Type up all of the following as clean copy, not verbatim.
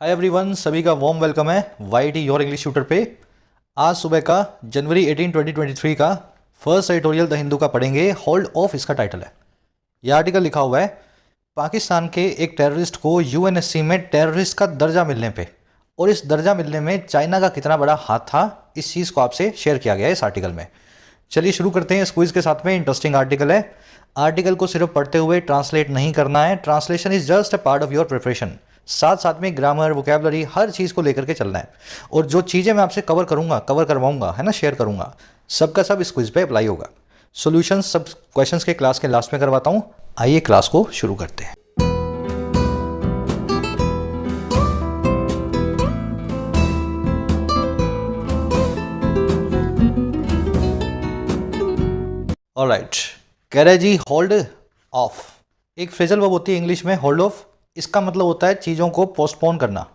Hi everyone, सभी का warm welcome है वाईटी योर इंग्लिश ट्यूटर पे। आज सुबह का जनवरी 18 2023 का फर्स्ट एडिटोरियल द हिंदू का पढ़ेंगे। होल्ड ऑफ इसका टाइटल है। यह आर्टिकल लिखा हुआ है पाकिस्तान के एक टेररिस्ट को यूएनएससी में टेररिस्ट का दर्जा मिलने पे और इस दर्जा मिलने में चाइना का कितना बड़ा हाथ था, इस चीज़ को आपसे शेयर किया गया है इस आर्टिकल में। चलिए शुरू करते हैं इस क्विज के साथ में। इंटरेस्टिंग आर्टिकल है। आर्टिकल को सिर्फ पढ़ते हुए ट्रांसलेट नहीं करना है, translation is just a part of your preparation. साथ साथ में ग्रामर, वोकैबुलरी, हर चीज़ को लेकर के चलना है। और जो चीज़ें मैं आपसे कवर करवाऊंगा है ना, शेयर करूंगा, सबका सब इस क्विज पे अप्लाई होगा। सॉल्यूशन सब क्वेश्चंस के क्लास के लास्ट में करवाता हूं। आइए क्लास को शुरू करते हैं। ऑलराइट, कह रहे जी होल्ड ऑफ एक फ्रेजल वर्ब होती है इंग्लिश में। होल्ड ऑफ इसका मतलब होता है चीज़ों को पोस्टपोन करना,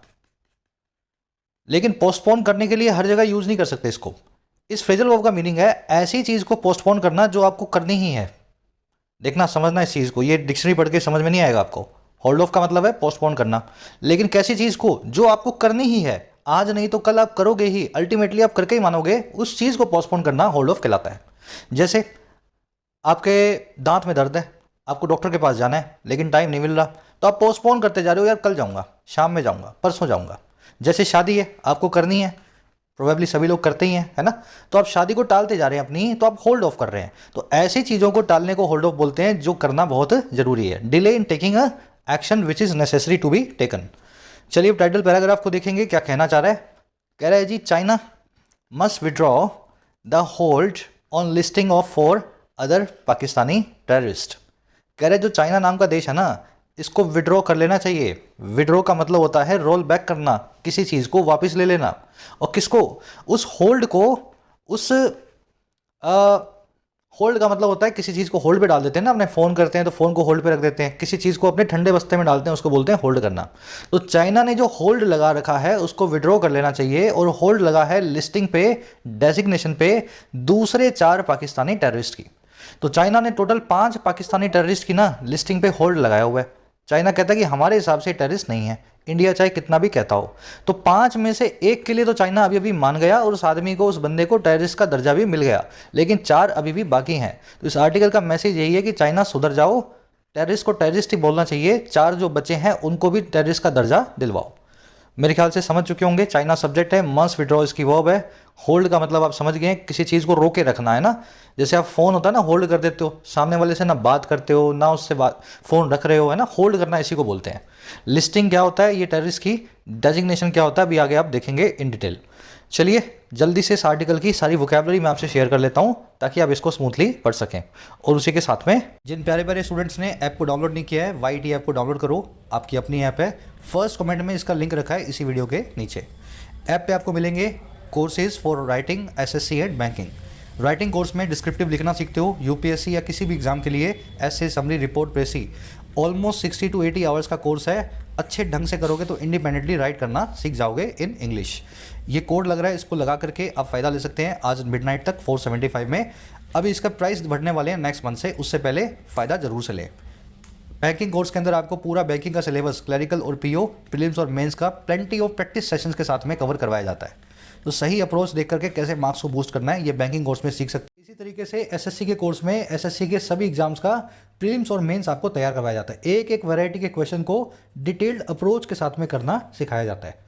लेकिन पोस्टपोन करने के लिए हर जगह यूज़ नहीं कर सकते इसको। इस फ्रेजल वर्ब का मीनिंग है ऐसी चीज़ को पोस्टपोन करना जो आपको करनी ही है। देखना, समझना इस चीज़ को, ये डिक्शनरी पढ़ के समझ में नहीं आएगा आपको। होल्ड ऑफ का मतलब है पोस्टपोन करना, लेकिन कैसी चीज़ को जो आपको करनी ही है, आज नहीं तो कल आप करोगे ही, अल्टीमेटली आप करके ही मानोगे, उस चीज़ को पोस्टपोन करना होल्ड ऑफ कहलाता है। जैसे आपके दांत में दर्द है, आपको डॉक्टर के पास जाना है लेकिन टाइम नहीं मिल रहा, तो आप पोस्टपोन करते जा रहे हो, यार कल जाऊंगा, शाम में जाऊंगा, परसों जाऊंगा। जैसे शादी है, आपको करनी है, प्रोबेबली सभी लोग करते ही हैं, है ना, तो आप शादी को टालते जा रहे हैं अपनी, तो आप होल्ड ऑफ कर रहे हैं। तो ऐसी चीज़ों को टालने को होल्ड ऑफ बोलते हैं जो करना बहुत जरूरी है। Delay in taking a action which is necessary to be taken. चलिए अब टाइटल पैराग्राफ को देखेंगे, क्या कहना चाह रहा है। कह रहा है जी China must withdraw the hold on listing of 4 other Pakistani terrorist. कह रहे जो चाइना नाम का देश है ना, इसको विड्रॉ कर लेना चाहिए। विड्रॉ का मतलब होता है रोल बैक करना, किसी चीज़ को वापस ले लेना। और किसको? उस होल्ड को, उस होल्ड का मतलब होता है किसी चीज़ को होल्ड पे डाल देते हैं ना, अपने फ़ोन करते हैं तो फ़ोन को होल्ड पे रख देते हैं, किसी चीज़ को अपने ठंडे बस्ते में डालते हैं, उसको बोलते हैं होल्ड करना। तो चाइना ने जो होल्ड लगा रखा है उसको विड्रॉ कर लेना चाहिए। और होल्ड लगा है लिस्टिंग पे, डेजिग्नेशन पे दूसरे 4 पाकिस्तानी टेररिस्ट की। तो चाइना ने टोटल 5 पाकिस्तानी टेररिस्ट की ना लिस्टिंग पे होल्ड लगाया हुआ है। चाइना कहता है कि हमारे हिसाब से टेररिस्ट नहीं है, इंडिया चाहे कितना भी कहता हो। तो 5 में से 1 के लिए तो चाइना अभी अभी मान गया और उस आदमी को, उस बंदे को टेररिस्ट का दर्जा भी मिल गया, लेकिन 4 अभी भी बाकी हैं। तो इस आर्टिकल का मैसेज यही है कि चाइना सुधर जाओ, टेररिस्ट को टेररिस्ट ही बोलना चाहिए, 4 जो बचे हैं उनको भी टेररिस्ट का दर्जा दिलवाओ। मेरे ख्याल से समझ चुके होंगे। चाइना सब्जेक्ट है, मस्ट विड्रॉ इसकी वर्ब है। होल्ड का मतलब आप समझ गए, किसी चीज़ को रोके रखना है ना। जैसे आप फ़ोन होता है ना, होल्ड कर देते हो, सामने वाले से ना बात करते हो ना उससे बात, फ़ोन रख रहे हो, है ना, होल्ड करना इसी को बोलते हैं। लिस्टिंग क्या होता है, ये टेररिस्ट की डेजिग्नेशन क्या होता है, अभी आगे आप देखेंगे इन डिटेल। चलिए जल्दी से इस आर्टिकल की सारी वोकैबुलरी मैं आपसे शेयर कर लेता हूं ताकि आप इसको स्मूथली पढ़ सकें। और उसी के साथ में जिन प्यारे प्यारे स्टूडेंट्स ने ऐप को डाउनलोड नहीं किया है, वाईटी ऐप को डाउनलोड करो, आपकी अपनी ऐप है। फर्स्ट कमेंट में इसका लिंक रखा है इसी वीडियो के नीचे। ऐप पे आपको मिलेंगे courses for writing, SSC and banking. Writing course में डिस्क्रिप्टिव लिखना सीखते हो, यूपीएससी या किसी भी एग्जाम के लिए, ऐसे summary, report, precis, almost 60 to 80 hours का कोर्स है। अच्छे ढंग से करोगे तो इंडिपेंडेंटली राइट करना सीख जाओगे इन इंग्लिश। ये कोड लग रहा है, इसको लगा करके आप फ़ायदा ले सकते हैं आज मिडनाइट तक 475 में। अभी इसका प्राइस बढ़ने वाले हैं नेक्स्ट मंथ से, उससे पहले फ़ायदा जरूर से लें। बैंकिंग कोर्स के अंदर आपको पूरा बैंकिंग का सिलेबस, क्लरिकल और पीओ, प्रीलिम्स और मेंस का प्लेंटी ऑफ प्रैक्टिस सेशंस के साथ में कवर करवाया जाता है। तो सही अप्रोच देख करके कैसे मार्क्स को बूस्ट करना है, ये बैंकिंग कोर्स में सीख सकते हैं। इसी तरीके से एसएससी के कोर्स में एसएससी के सभी एग्जाम्स का प्रीलिम्स और मेंस आपको तैयार करवाया जाता है। एक एक वैरायटी के क्वेश्चन को डिटेल्ड अप्रोच के साथ में करना सिखाया जाता है।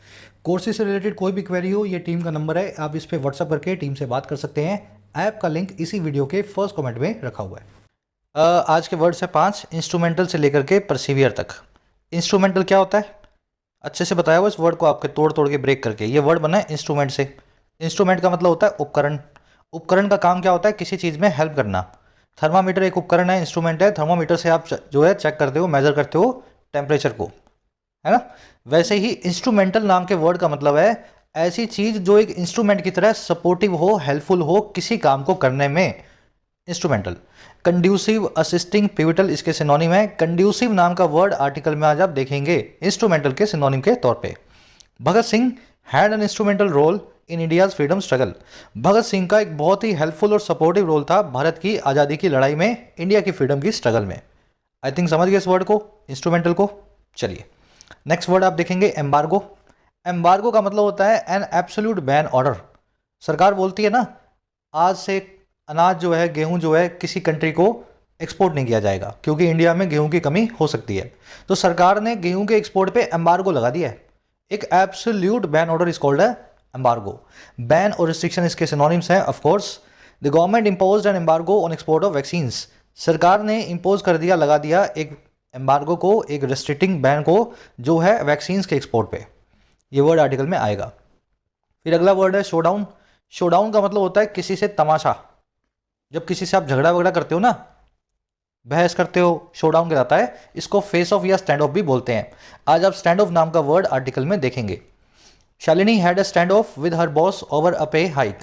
कोर्सेज से रिलेटेड कोई भी क्वेरी हो, ये टीम का नंबर है, आप इस पर व्हाट्सअप करके टीम से बात कर सकते हैं। ऐप का लिंक इसी वीडियो के फर्स्ट कमेंट में रखा हुआ है। आज के वर्ड्स है 5, इंस्ट्रूमेंटल से लेकर के परसिवियर तक। इंस्ट्रूमेंटल क्या होता है, अच्छे से बताया हुआ इस वर्ड को आपके तोड़ तोड़ के ब्रेक करके। ये वर्ड बना है इंस्ट्रूमेंट से। इंस्ट्रूमेंट का मतलब होता है उपकरण। उपकरण का काम क्या होता है, किसी चीज़ में हेल्प करना। थर्मामीटर एक उपकरण है, इंस्ट्रूमेंट है। थर्मामीटर से आप जो है चेक करते हो, मेजर करते हो टेम्परेचर को, है ना। वैसे ही इंस्ट्रूमेंटल नाम के वर्ड का मतलब है ऐसी चीज़ जो एक इंस्ट्रूमेंट की तरह सपोर्टिव हो, हेल्पफुल हो किसी काम को करने में, इंस्ट्रूमेंटल। कंड्यूसिव, असिस्टिंग, पिवटल इसके सिनोनिम है। कंड्यूसिव नाम का वर्ड आर्टिकल में आज आप देखेंगे इंस्ट्रूमेंटल के सिनोनिम के तौर पे। Bhagat Singh had an instrumental role in India's freedom struggle. Bhagat Singh का एक बहुत ही हेल्पफुल और सपोर्टिव रोल था भारत की आज़ादी की लड़ाई में, इंडिया की फ्रीडम की स्ट्रगल में। आई थिंक समझ गए इस वर्ड को, इंस्ट्रूमेंटल को। चलिए नेक्स्ट वर्ड आप देखेंगे एम्बार्गो। एम्बार्गो का मतलब होता है एन एब्सोल्यूट बैन ऑर्डर। सरकार बोलती है ना, आज से अनाज जो है, गेहूं जो है, किसी कंट्री को एक्सपोर्ट नहीं किया जाएगा क्योंकि इंडिया में गेहूं की कमी हो सकती है। तो सरकार ने गेहूं के एक्सपोर्ट पे एम्बार्गो लगा दिया है। एक absolute ban order is called है एम्बार्गो। बैन और रिस्ट्रिक्शन इसके सिनोनिम्स हैं। Of course the government imposed an embargo on export of vaccines. सरकार ने इम्पोज कर दिया, लगा दिया एक एम्बार्गो को, एक रेस्ट्रिक्टिंग बैन को, जो है वैक्सीन्स के एक्सपोर्ट पे। ये वर्ड आर्टिकल में आएगा। फिर अगला वर्ड है शोडाउन। शोडाउन का मतलब होता है किसी से तमाशा। जब किसी से आप झगड़ा वगड़ा करते हो ना, बहस करते हो, शोडाउन कहलाता है। इसको फेस ऑफ या स्टैंड ऑफ भी बोलते हैं। आज आप स्टैंड ऑफ नाम का वर्ड आर्टिकल में देखेंगे। Shalini had a stand of with her boss over a पे हाइक।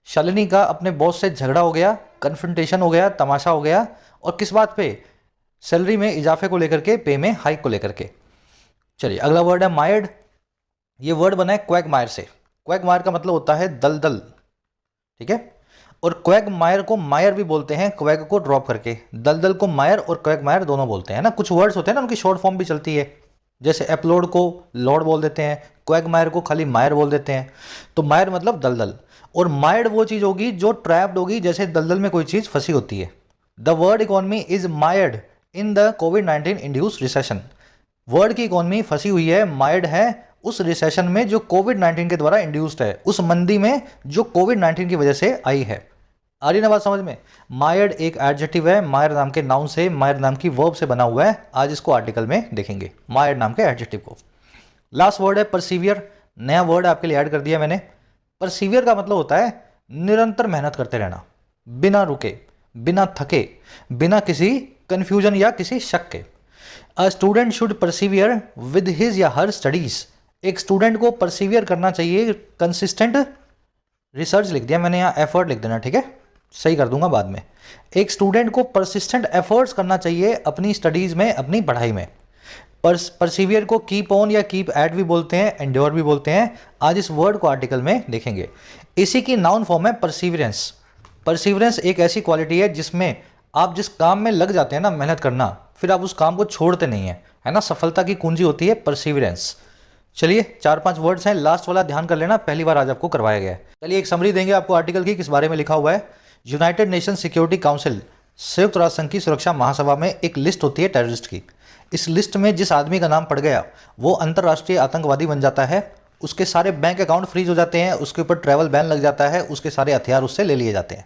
शालिनी का अपने बॉस से झगड़ा हो गया, कन्फ्रंटेशन हो गया, तमाशा हो गया। और किस बात पे? सैलरी में इजाफे को लेकर के, पे में हाइक को लेकर के। चलिए अगला वर्ड है मायर्ड। ये वर्ड बना है क्वैगमायर से। क्वैगमायर का मतलब होता है दलदल, ठीक है। और क्वैगमायर को मायर भी बोलते हैं, क्वैग को ड्रॉप करके। दलदल को मायर और क्वैगमायर दोनों बोलते हैं ना। कुछ वर्ड्स होते हैं ना, उनकी शॉर्ट फॉर्म भी चलती है। जैसे एप्लोड को लॉर्ड बोल देते हैं, क्वैगमायर को खाली मायर बोल देते हैं। तो मायर मतलब दलदल, और मायर्ड वो चीज़ होगी जो ट्रैप्ड होगी, जैसे दलदल में कोई चीज़ फंसी होती है। The world economy is mired in the covid induce recession. World की इकोनॉमी फंसी हुई है, मायर्ड है उस रिसेशन में जो कोविड-19 के द्वारा इंड्यूस्ड है, उस मंदी में जो कोविड-19 की वजह से आई है। आ रही ना बात समझ में? मायर्ड एक एडजेक्टिव है, मायर नाम के नाउन से, मायर नाम की वर्ब से बना हुआ है। आज इसको आर्टिकल में देखेंगे, मायर्ड नाम के एडजेक्टिव को। लास्ट वर्ड है परसीवियर। नया वर्ड आपके लिए ऐड कर दिया मैंने। परसीवियर का मतलब होता है निरंतर मेहनत करते रहना, बिना रुके, बिना थके, बिना किसी कंफ्यूजन या किसी शक के। A student should persevere with his या हर स्टडीज। एक स्टूडेंट को परसीवियर करना चाहिए, कंसिस्टेंट, रिसर्च लिख दिया मैंने यहाँ, एफर्ट लिख देना, ठीक है, सही कर दूंगा बाद में। एक स्टूडेंट को परसिस्टेंट एफर्ट्स करना चाहिए अपनी स्टडीज में, अपनी पढ़ाई में। परसिवियर को कीप ऑन या कीप एट भी बोलते हैं, एंड्योर भी बोलते हैं। आज इस वर्ड को आर्टिकल में देखेंगे। इसी की नाउन फॉर्म है परसिवियरेंस। परसिवियरेंस एक ऐसी क्वालिटी है जिसमें आप जिस काम में लग जाते हैं ना, मेहनत करना, फिर आप उस काम को छोड़ते नहीं हैं, है ना। सफलता की कुंजी होती है परसिवियरेंस। चलिए 4-5 वर्ड्स हैं, लास्ट वाला ध्यान कर लेना, पहली बार आज आपको करवाया गया है। चलिए एक समरी देंगे आपको आर्टिकल की, किस बारे में लिखा हुआ है। यूनाइटेड नेशन सिक्योरिटी काउंसिल, संयुक्त राष्ट्र संघ की सुरक्षा महासभा में एक लिस्ट होती है टेररिस्ट की। इस लिस्ट में जिस आदमी का नाम पड़ गया वो अंतर्राष्ट्रीय आतंकवादी बन जाता है। उसके सारे बैंक अकाउंट फ्रीज हो जाते हैं, उसके ऊपर ट्रैवल बैन लग जाता है, उसके सारे हथियार उससे ले लिए जाते हैं।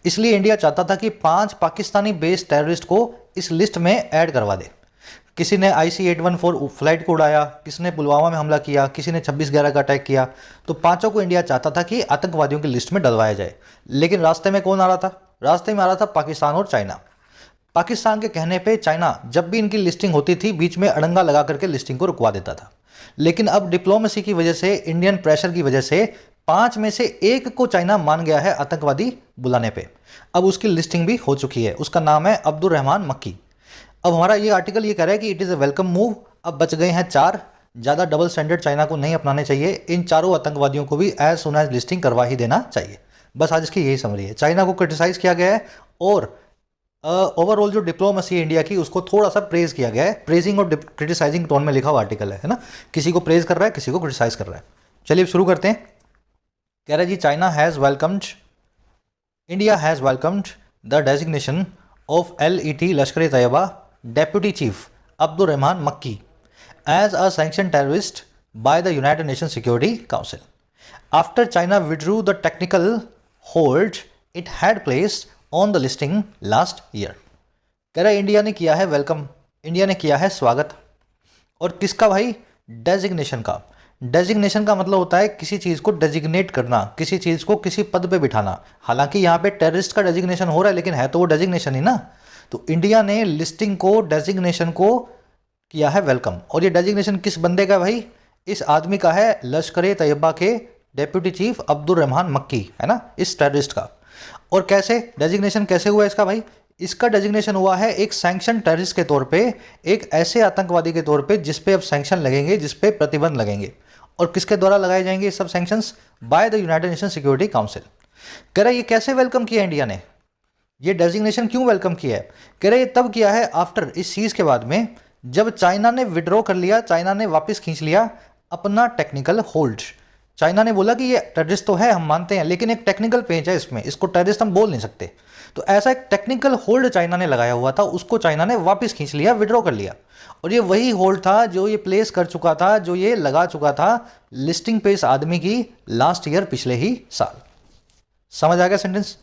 इसलिए इंडिया चाहता था कि 5 पाकिस्तानी बेस्ड टेररिस्ट को इस लिस्ट में ऐड करवा दे। किसी ने IC-814 फ्लाइट को उड़ाया, किसी ने पुलवामा में हमला किया, किसी ने 26/11 का अटैक किया। तो पांचों को इंडिया चाहता था कि आतंकवादियों की लिस्ट में डलवाया जाए। लेकिन रास्ते में कौन आ रहा था? रास्ते में आ रहा था पाकिस्तान और चाइना। पाकिस्तान के कहने पे चाइना जब भी इनकी लिस्टिंग होती थी बीच में अड़ंगा लगा करके लिस्टिंग को रुकवा देता था। लेकिन अब डिप्लोमेसी की वजह से, इंडियन प्रेशर की वजह से 5 में से 1 को चाइना मान गया है आतंकवादी बुलाने पे। अब उसकी लिस्टिंग भी हो चुकी है, उसका नाम है अब्दुल रहमान मक्की। अब हमारा ये आर्टिकल ये कह रहा है कि it is a welcome move. अब बच गए हैं 4। ज़्यादा डबल स्टैंडर्ड चाइना को नहीं अपनाने चाहिए। इन चारों आतंकवादियों को भी एज सुन एज लिस्टिंग करवा ही देना चाहिए। बस आज इसकी यही समरी है। चाइना को क्रिटिसाइज़ किया गया है और ओवरऑल जो डिप्लोमेसी है इंडिया की उसको थोड़ा सा प्रेज किया गया है। प्रेजिंग और क्रिटिसाइजिंग टोन में लिखा हुआ आर्टिकल है ना। किसी को प्रेज कर रहा है, किसी को क्रिटिसाइज कर रहा है। चलिए शुरू करते हैं। कह रहा है जी, China has welcomed, India has welcomed the designation of LET Lashkar Taiba deputy chief Abdul Rahman Makki as a sanctioned terrorist by the United Nations Security Council. After China withdrew the technical hold it had placed on the listing last year. कह रहा है India ने किया है welcome, India ने किया है स्वागत। और किसका भाई? डेजिग्नेशन का। डेजिग्नेशन का मतलब होता है किसी चीज़ को डेजिग्नेट करना, किसी चीज़ को किसी पद पे बिठाना। हालांकि यहाँ पे टेररिस्ट का डेजिग्नेशन हो रहा है लेकिन है तो वो डेजिग्नेशन ही ना। तो इंडिया ने लिस्टिंग को, डेजिग्नेशन को किया है वेलकम। और ये डेजिग्नेशन किस बंदे का भाई? इस आदमी का है, लश्कर तैयबा के डेप्यूटी चीफ अब्दुल रहमान मक्की, है ना, इस टेररिस्ट का। और कैसे डेजिग्नेशन कैसे हुआ इसका भाई? इसका डेजिग्नेशन हुआ है एक सैंक्शन टेररिस्ट के तौर पे, एक ऐसे आतंकवादी के तौर पे जिस पे अब सैंक्शन लगेंगे, जिस पे प्रतिबंध लगेंगे। और किसके द्वारा लगाए जाएंगे ये सब sanctions? By the United nation security council. कह रहा है ये कैसे वेलकम किया इंडिया ने, ये डेजिग्नेशन क्यों वेलकम किया है? कह रहे ये तब किया है आफ्टर, इस चीज़ के बाद में, जब चाइना ने विड्रॉ कर लिया, चाइना ने वापस खींच लिया अपना टेक्निकल होल्ड। चाइना ने बोला कि ये टेररिस्ट तो है, हम मानते हैं, लेकिन एक टेक्निकल पेज है इसमें, इसको टेररिस्ट हम बोल नहीं सकते। तो ऐसा एक टेक्निकल होल्ड चाइना ने लगाया हुआ था, उसको चाइना ने वापस खींच लिया, विड्रॉ कर लिया। और ये वही होल्ड था जो ये प्लेस कर चुका था, जो ये लगा चुका था लिस्टिंग पे इस आदमी की लास्ट ईयर, पिछले ही साल। समझ आ गया सेंटेंस?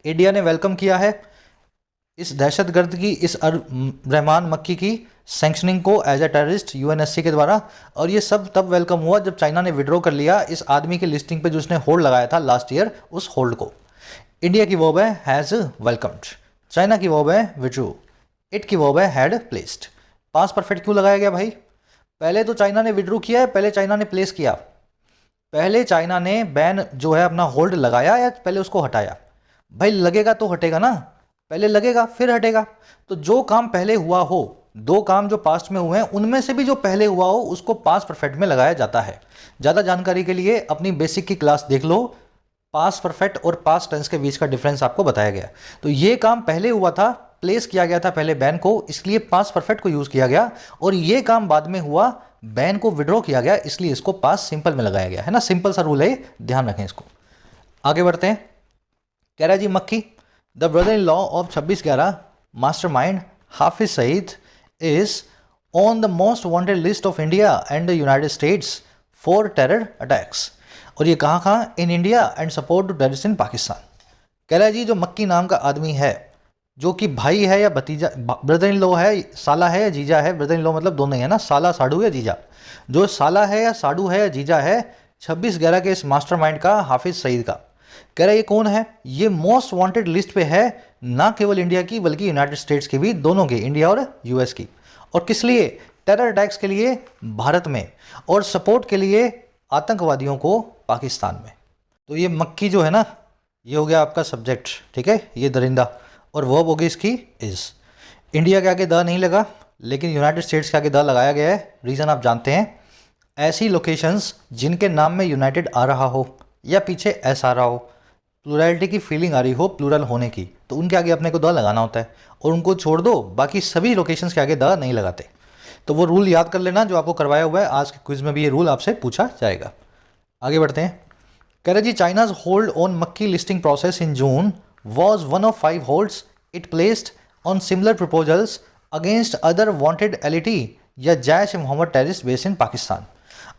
इंडिया ने वेलकम किया है इस दहशतगर्द की, इस रहमान मक्की की सैंक्शनिंग को एज ए टेररिस्ट यूएनएससी के द्वारा। और ये सब तब वेलकम हुआ जब चाइना ने विड्रॉ कर लिया इस आदमी की लिस्टिंग पे जो उसने होल्ड लगाया था लास्ट ईयर, उस होल्ड को। इंडिया की वर्ब है हैज़ वेलकम्ड, चाइना की वर्ब है विड्रू, इट की वर्ब है हैड प्लेस्ड। पास परफेक्ट क्यों लगाया गया भाई? पहले तो चाइना ने विड्रू किया है, पहले चाइना ने प्लेस किया। पहले चाइना ने बैन जो है अपना होल्ड लगाया या पहले उसको हटाया? भाई लगेगा तो हटेगा ना, पहले लगेगा फिर हटेगा। तो जो काम पहले हुआ हो, दो काम जो पास्ट में हुए हैं, उनमें से भी जो पहले हुआ हो उसको पास्ट परफेक्ट में लगाया जाता है। ज़्यादा जानकारी के लिए अपनी बेसिक की क्लास देख लो, पास्ट परफेक्ट और पास्ट टेंस के बीच का डिफरेंस आपको बताया गया। तो ये काम पहले हुआ था, प्लेस किया गया था पहले बैन को, इसलिए पास्ट परफेक्ट को यूज़ किया गया। और ये काम बाद में हुआ, बैन को विड्रॉ किया गया, इसलिए इसको पास्ट सिंपल में लगाया गया है ना। सिंपल सा रूल है, ध्यान रखें इसको। आगे बढ़ते हैं। कह रहा है जी Makki, the brother in law of 26/11 mastermind Hafiz Saeed is on the most wanted list of India and the United States for terror attacks. और ये कहाँ? In India and support to terrorist in Pakistan. कह रहा है जी जो मक्की नाम का आदमी है, जो कि भाई है या भतीजा, ब्रदर इन लॉ है, साला है या जीजा है, ब्रदर इन लॉ मतलब दोनों ही है ना, साला साडू या जीजा, जो साला है या साडू है या जीजा है 26/11 के इस मास्टरमाइंड का, हाफिज सईद का। कह रहा है ये कौन है? ये मोस्ट वांटेड लिस्ट पे है, ना केवल इंडिया की बल्कि यूनाइटेड स्टेट्स की भी, दोनों की, इंडिया और यूएस की। और किस लिए? टेरर अटैक्स के लिए भारत में, और सपोर्ट के लिए आतंकवादियों को पाकिस्तान में। तो ये मक्की जो है ना, ये हो गया आपका सब्जेक्ट, ठीक है, ये दरिंदा। और वर्ब होगी इसकी इज। इंडिया के आगे द नहीं लगा, लेकिन यूनाइटेड स्टेट्स के आगे द लगाया गया है। रीज़न आप जानते हैं, ऐसी लोकेशंस जिनके नाम में यूनाइटेड आ रहा हो या पीछे एस आ रहा हो, प्लूरैलिटी की फीलिंग आ रही हो, प्लूरल होने की, तो उनके आगे अपने को द लगाना होता है। और उनको छोड़ दो, बाकी सभी लोकेशंस के आगे द नहीं लगाते। तो वो रूल याद कर लेना जो आपको करवाया हुआ है, आज के क्विज में भी ये रूल आपसे पूछा जाएगा। आगे बढ़ते हैं। कह रहे जी China's hold on Makki listing process in June was one of 5 holds it placed on similar proposals against other wanted LeT या Jaish Mohammad terrorist base in Pakistan.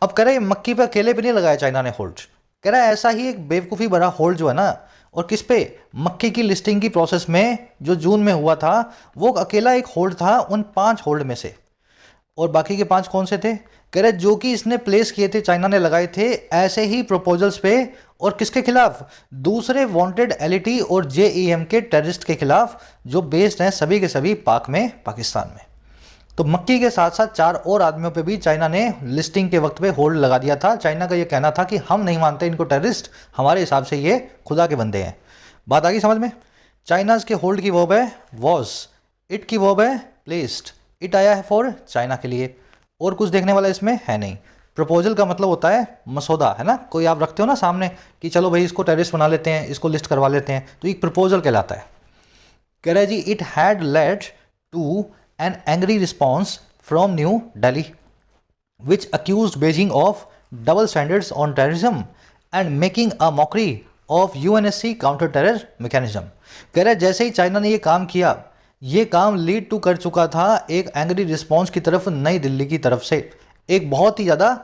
अब कह रहे हैं मक्की पर अकेले भी नहीं लगाया चाइना ने होल्ड। कह रहा है ऐसा ही एक बेवकूफ़ी भरा होल्ड जो है ना, और किस पे? मक्की की लिस्टिंग की प्रोसेस में जो जून में हुआ था, वो अकेला एक होल्ड था उन 5 होल्ड में से। और बाकी के 5 कौन से थे? कह रहे जो कि इसने प्लेस किए थे, चाइना ने लगाए थे ऐसे ही प्रपोजल्स पे, और किसके खिलाफ? दूसरे वांटेड एलईटी और जेईएम के टेररिस्ट के खिलाफ, जो बेस्ड हैं सभी के सभी पाक में, पाकिस्तान में। तो मक्की के साथ साथ 4 और आदमियों पे भी चाइना ने लिस्टिंग के वक्त पे होल्ड लगा दिया था। चाइना का ये कहना था कि हम नहीं मानते इनको टेररिस्ट, हमारे हिसाब से ये खुदा के बंदे हैं। बात आ गई समझ में? चाइनाज के होल्ड की वर्ब है वॉज, इट की वर्ब है प्लेस्ड। इट आया है फॉर चाइना के लिए, और कुछ देखने वाला इसमें है नहीं। प्रपोजल का मतलब होता है मसौदा, है ना, कोई आप रखते हो ना सामने कि चलो भाई इसको टेररिस्ट बना लेते हैं, इसको लिस्ट करवा लेते हैं, तो एक प्रपोजल कहलाता है। कह रहा है जी it had led to an angry response from New Delhi, which accused Beijing of double standards on terrorism and making a mockery of UNSC counter-terror mechanism। कह रहा है जैसे ही चाइना ने ये काम किया, ये काम लीड टू कर चुका था एक एंग्री रिस्पॉन्स की तरफ नई दिल्ली की तरफ से। एक बहुत ही ज़्यादा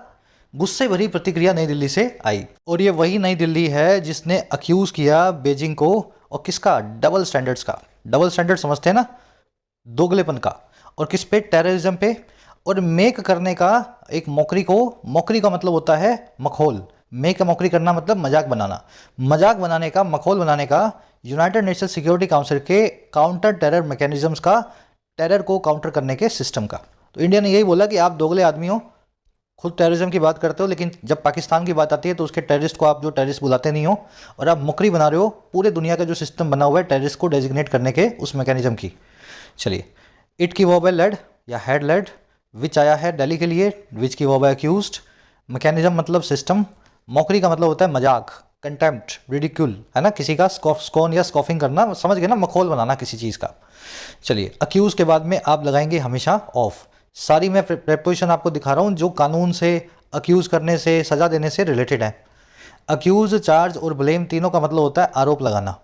गुस्से भरी प्रतिक्रिया नई दिल्ली से आई, और ये वही नई दिल्ली है जिसने अक्यूज़ किया बीजिंग को, और किसका? डबल स्टैंडर्ड्स का। डबल स्टैंडर्ड समझते हैं ना, दोगलेपन का। और किस पे? टेररिज्म पे। और मेक करने का एक मौकरी को, मौकरी का मतलब होता है मखौल, मेक का मौकरी करना मतलब मजाक बनाना, मजाक बनाने का, मखौल बनाने का यूनाइटेड नेशन सिक्योरिटी काउंसिल के काउंटर टेरर मैकेनिज्म्स का, टेरर को काउंटर करने के सिस्टम का। तो इंडिया ने यही बोला कि आप दोगले आदमी हो, खुद टेररिज्म की बात करते हो, लेकिन जब पाकिस्तान की बात आती है तो उसके टेररिस्ट को आप जो टेररिस्ट बुलाते नहीं हो, और आप मुकरी बना रहे हो पूरे दुनिया का जो सिस्टम बना हुआ है टेररिस्ट को डेजिग्नेट करने के, उस मैकेनिज्म की। चलिए, इट की वर्ब है लेड या हैड लेड, विच आया है दिल्ली के लिए, विच की वर्ब है अक्यूज्ड, मैकेनिज्म मतलब सिस्टम, मौकरी का मतलब होता है मजाक, कंटेम्प्ट, रिडिक्यूल, है ना, किसी का स्कॉन या स्कॉफिंग करना, समझ गए ना, मखौल बनाना किसी चीज़ का। चलिए, अक्यूज के बाद में आप लगाएंगे हमेशा ऑफ। सारी मैं प्रेपोजिशन आपको दिखा रहा हूँ जो कानून से, अक्यूज़ करने से, सज़ा देने से रिलेटेड है। अक्यूज़, चार्ज और ब्लेम तीनों का मतलब होता है आरोप लगाना।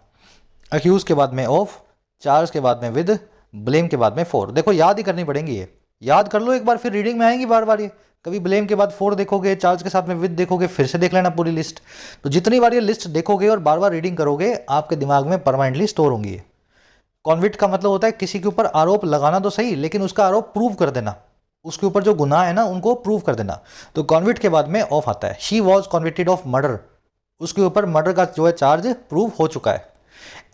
अक्यूज़ के बाद में ऑफ, चार्ज के बाद में विद, ब्लेम के बाद में फॉर। देखो याद ही करनी पड़ेंगी, ये याद कर लो एक बार, फिर रीडिंग में आएंगी बार बार ये। कभी ब्लेम के बाद फॉर देखोगे, चार्ज के साथ में विद देखोगे, फिर से देख लेना पूरी लिस्ट। तो जितनी बार ये लिस्ट देखोगे और बार बार रीडिंग करोगे, आपके दिमाग में परमानेंटली स्टोर होंगी ये। कॉन्विक्ट का मतलब होता है किसी के ऊपर आरोप लगाना तो सही, लेकिन उसका आरोप प्रूव कर देना, उसके ऊपर जो गुनाह है ना उनको प्रूव कर देना। तो कॉन्विक्ट के बाद में ऑफ आता है। She was convicted of murder, उसके ऊपर मर्डर का जो है चार्ज प्रूव हो चुका है।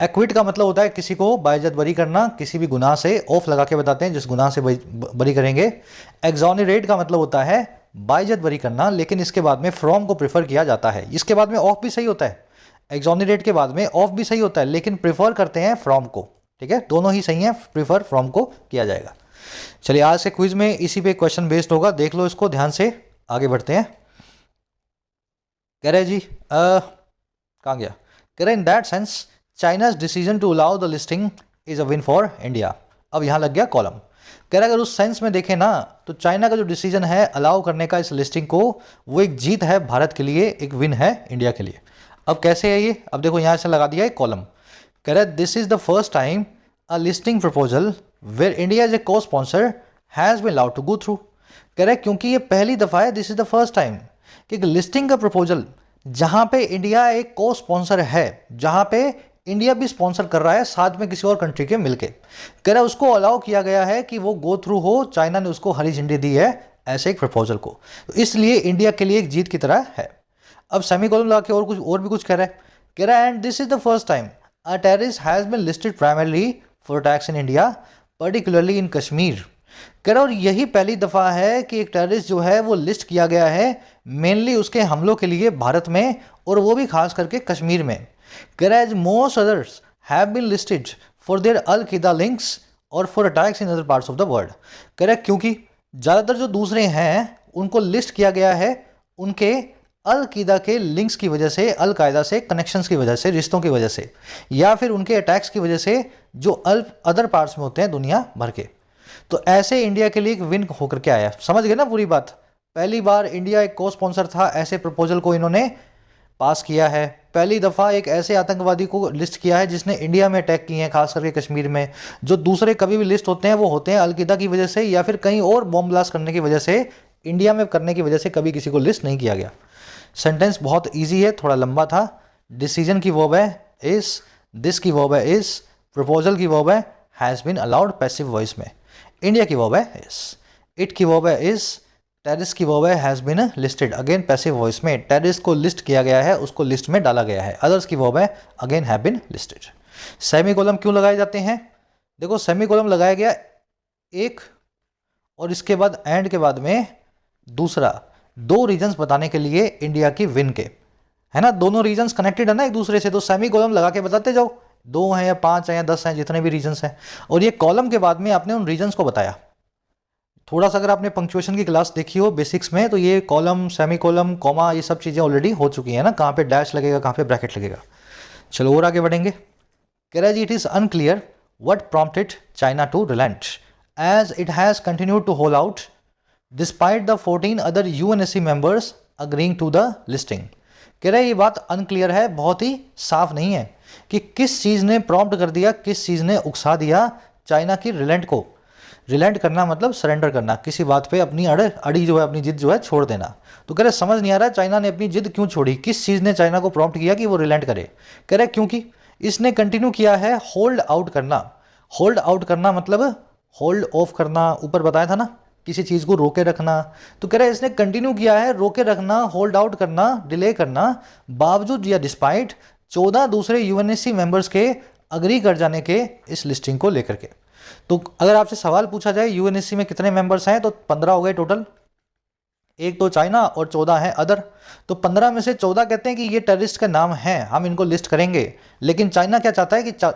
एक्विट का मतलब होता है किसी को बाइज्जत बरी करना, किसी भी गुनाह से। ऑफ लगा के बताते हैं जिस गुनाह से बरी करेंगे। एक्सोनरेट का मतलब होता है बाइज्जत बरी करना, लेकिन इसके बाद में फ्रॉम को प्रेफर किया जाता है। इसके बाद में ऑफ भी सही होता है, एक्सोनरेट के बाद में ऑफ भी सही होता है, लेकिन प्रेफर करते हैं फ्रॉम को। ठीक है, दोनों ही सही हैं, प्रेफर फ्रॉम को किया जाएगा। चलिए आज के क्विज में इसी पे क्वेश्चन बेस्ड होगा, देख लो इसको ध्यान से। आगे बढ़ते हैं। कह रहे जी कहाँ गया, कह रहे in that sense China's decision to allow the listing is a win for India. अब यहाँ लग गया कॉलम। कह रहा है अगर उस सेंस में देखें ना, तो चाइना का जो डिसीजन है अलाउ करने का इस लिस्टिंग को, वो एक जीत है भारत के लिए, एक विन है इंडिया के लिए। अब कैसे है ये, अब देखो यहाँ से लगा दिया है कॉलम। कह रहा है this is the first time a listing proposal where India is a co sponsor has been allowed to go through. कह रहा है क्योंकि ये पहली दफ़ा है, this is the first time कि एक लिस्टिंग का प्रपोजल जहाँ पे इंडिया एक को स्पॉन्सर है, जहाँ पे इंडिया भी स्पॉन्सर कर रहा है साथ में किसी और कंट्री के मिलके, कह रहा है उसको अलाउ किया गया है कि वो गो थ्रू हो, चाइना ने उसको हरी झंडी दी है ऐसे एक प्रपोजल को, तो इसलिए इंडिया के लिए एक जीत की तरह है। अब सेमीकोलन लगा के और भी कुछ कह रहा है। कह रहा है and this is the first time a terrorist has been listed primarily for attacks in India particularly in Kashmir. कह रहा है और यही पहली दफ़ा है कि एक टेररिस्ट जो है वो लिस्ट किया गया है मेनली उसके हमलों के लिए भारत में, और वो भी खास करके कश्मीर में। कह रहा है most others have been listed for their al Qaeda links और for attacks in other parts of the world. कह रहा है क्योंकि ज़्यादातर जो दूसरे हैं उनको लिस्ट किया गया है उनके अल क़ीदा के लिंक्स की वजह से, अल कायदा से कनेक्शंस की वजह से, रिश्तों की वजह से, या फिर उनके अटैक्स की वजह से जो अदर पार्ट्स में होते हैं दुनिया भर के। तो ऐसे इंडिया के लिए एक विन होकर के आया। समझ गए ना पूरी बात। पहली बार इंडिया एक को स्पॉन्सर था, ऐसे प्रपोजल को इन्होंने पास किया है। पहली दफ़ा एक ऐसे आतंकवादी को लिस्ट किया है जिसने इंडिया में अटैक किए हैं, खास करके कश्मीर में। जो दूसरे कभी भी लिस्ट होते हैं वो होते हैं अलकायदा की वजह से या फिर कहीं और बॉम्ब ब्लास्ट करने की वजह से, इंडिया में करने की वजह से कभी किसी को लिस्ट नहीं किया गया। सेंटेंस बहुत ईजी है, थोड़ा लंबा था। डिसीजन की वर्ब है इज, दिस की वर्ब है इज, प्रपोजल की वर्ब है has been allowed passive voice में, इंडिया की वर्ब है इज, इट की वर्ब है इज, टेररिस्ट की वर्ब है has been listed, again passive voice में टेररिस्ट को लिस्ट किया गया है, उसको लिस्ट में डाला गया है। अदर्स की वर्ब है अगेन हैव बीन लिस्टेड। सेमीकोलम क्यों लगाए जाते हैं? देखो सेमीकोलम लगाया गया एक और इसके बाद एंड के बाद में दूसरा, दो रीजन्स बताने के लिए इंडिया की विन के, है ना। दोनों रीजन्स कनेक्टेड है ना एक दूसरे से, तो सेमीकोलम लगा के बताते जाओ, 2 हैं या 5 हैं या 10 हैं, जितने भी रीजन्स हैं। और ये कॉलम के बाद में आपने उन रीजन्स को बताया। थोड़ा सा अगर आपने पंक्चुएशन की क्लास देखी हो बेसिक्स में, तो ये कॉलम, सेमीकोलम, कॉमा, ये सब चीज़ें ऑलरेडी हो चुकी हैं ना, कहाँ पे डैश लगेगा, कहाँ पे ब्रैकेट लगेगा। चलो और आगे बढ़ेंगे। कह रहा है जी it is unclear what prompted China to relent as it has continued to hold out despite the 14 other UNSC members agreeing to the listing. कह रहा है ये बात अनक्लियर है, बहुत ही साफ नहीं है कि किस चीज़ ने प्रॉम्प्ट कर दिया, किस चीज़ ने उकसा दिया चाइना की रिलेंट को। रिलेंट करना मतलब सरेंडर करना, किसी बात पे अपनी अड़ी जो है, अपनी जिद जो है छोड़ देना। तो कह रहे समझ नहीं आ रहा चाइना ने अपनी जिद क्यों छोड़ी, किस चीज़ ने चाइना को प्रॉम्प्ट किया कि वो रिलेंट करे। कह रहे क्योंकि इसने कंटिन्यू किया है होल्ड आउट करना। होल्ड आउट करना मतलब होल्ड ऑफ करना, ऊपर बताया था ना, किसी चीज़ को रोके रखना। तो कह रहे इसने कंटिन्यू किया है रोके रखना, होल्ड आउट करना, डिले करना, बावजूद या डिस्पाइट 14 दूसरे यूएनएससी मेंबर्स के अग्री कर जाने के इस लिस्टिंग को लेकर के। तो अगर आपसे सवाल पूछा जाए यूएनएससी में कितने मेंबर्स हैं, तो 15 हो गए टोटल, एक तो चाइना और 14 है अदर। तो 15 में से 14 कहते हैं कि ये टेररिस्ट का नाम है, हम इनको लिस्ट करेंगे, लेकिन चाइना क्या चाहता है कि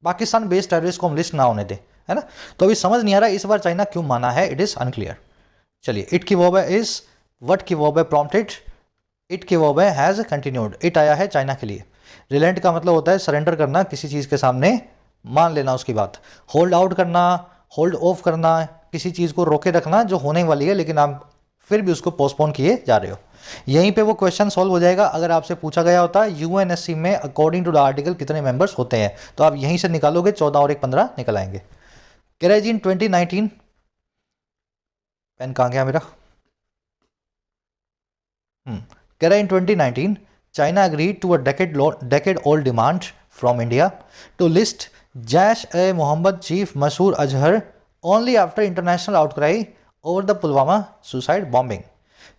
पाकिस्तान बेस्ड टेररिस्ट को हम लिस्ट ना होने दें, है ना। तो अभी समझ नहीं आ रहा इस बार चाइना क्यों माना है, इट इज़ अनक्लियर। चलिए इट की वर्ब है इज, व्हाट की वर्ब है प्रॉम्प्टेड, इट की वर्ब है हैज़ कंटिन्यूड, इट आया है चाइना के लिए। रिलेंट का मतलब होता है सरेंडर करना, किसी चीज़ के सामने मान लेना उसकी बात। होल्ड आउट करना, होल्ड ऑफ करना, किसी चीज़ को रोके रखना जो होने वाली है लेकिन आप फिर भी उसको पोस्टपोन किए जा रहे हो। यहीं पे वो क्वेश्चन सॉल्व हो जाएगा अगर आपसे पूछा गया होता है यूएनएससी में अकॉर्डिंग टू द आर्टिकल कितने मेंबर्स होते हैं, तो आप यहीं से निकालोगे 14 और 1 15 निकल आएंगे। कह रहे जी इन 2019, पेन कहाँ गया मेरा, कह रहे इन 2019 China agreed to a decade old demand from India to list Jaish-e-Mohammed chief Masood Azhar only after international outcry over the Pulwama suicide bombing।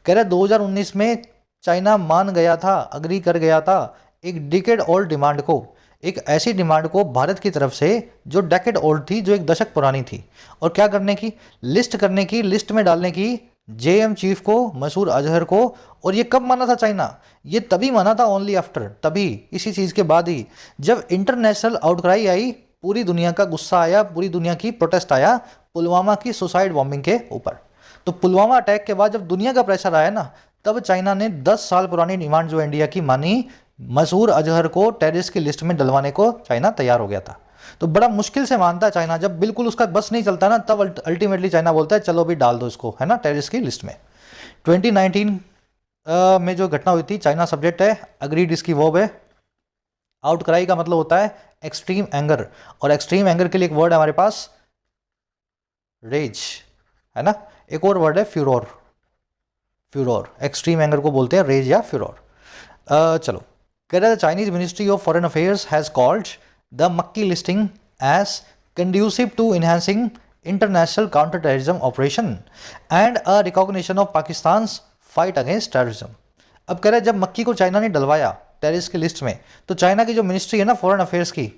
कह रहे 2019 में चाइना मान गया था, अग्री कर गया था एक डिकेड ओल्ड डिमांड को, एक ऐसी डिमांड को भारत की तरफ से जो डेकेड ओल्ड थी, जो एक दशक पुरानी थी, और क्या करने की, लिस्ट करने की, लिस्ट में डालने की जेएम चीफ को, मसूद अजहर को। और ये कब माना था चाइना, ये तभी माना था ओनली आफ्टर, तभी, इसी चीज़ के बाद ही जब इंटरनेशनल आउटक्राई आई, पूरी दुनिया का गुस्सा आया, पूरी दुनिया की प्रोटेस्ट आया पुलवामा की सुसाइड बॉम्बिंग के ऊपर। तो पुलवामा अटैक के बाद जब दुनिया का प्रेशर आया ना, तब चाइना ने 10 साल पुरानी डिमांड जो इंडिया की मानी, मसूद अजहर को टेररिस्ट की लिस्ट में डलवाने को चाइना तैयार हो गया था। तो बड़ा मुश्किल से मानता है चाइना, जब बिल्कुल उसका बस नहीं चलता ना, तब अल्टीमेटली चाइना बोलता है चलो भी डाल दो इसको, है ना, टेररिस्ट की लिस्ट में। 2019 में जो घटना हुई थी, चाइना सब्जेक्ट है, अग्रीड इसकी वर्ब है। आउटक्राई का मतलब होता है एक्सट्रीम एंगर, और एक्सट्रीम एंगर के लिए एक वर्ड है हमारे पास रेज, है ना, एक और वर्ड है फ्यूरोर। फ्यूरोर, एक्सट्रीम एंगर को बोलते हैं रेज या फ्यूरोर। चलो, कह रहे Chinese ministry of foreign affairs has called the Makki listing as conducive to enhancing international counter terrorism operation and a recognition of Pakistan fight against terrorism. अब कह रहे जब मक्की को चाइना ने डलवाया टेररिस्ट की लिस्ट में, तो चाइना की जो मिनिस्ट्री है ना फॉरेन अफेयर्स की,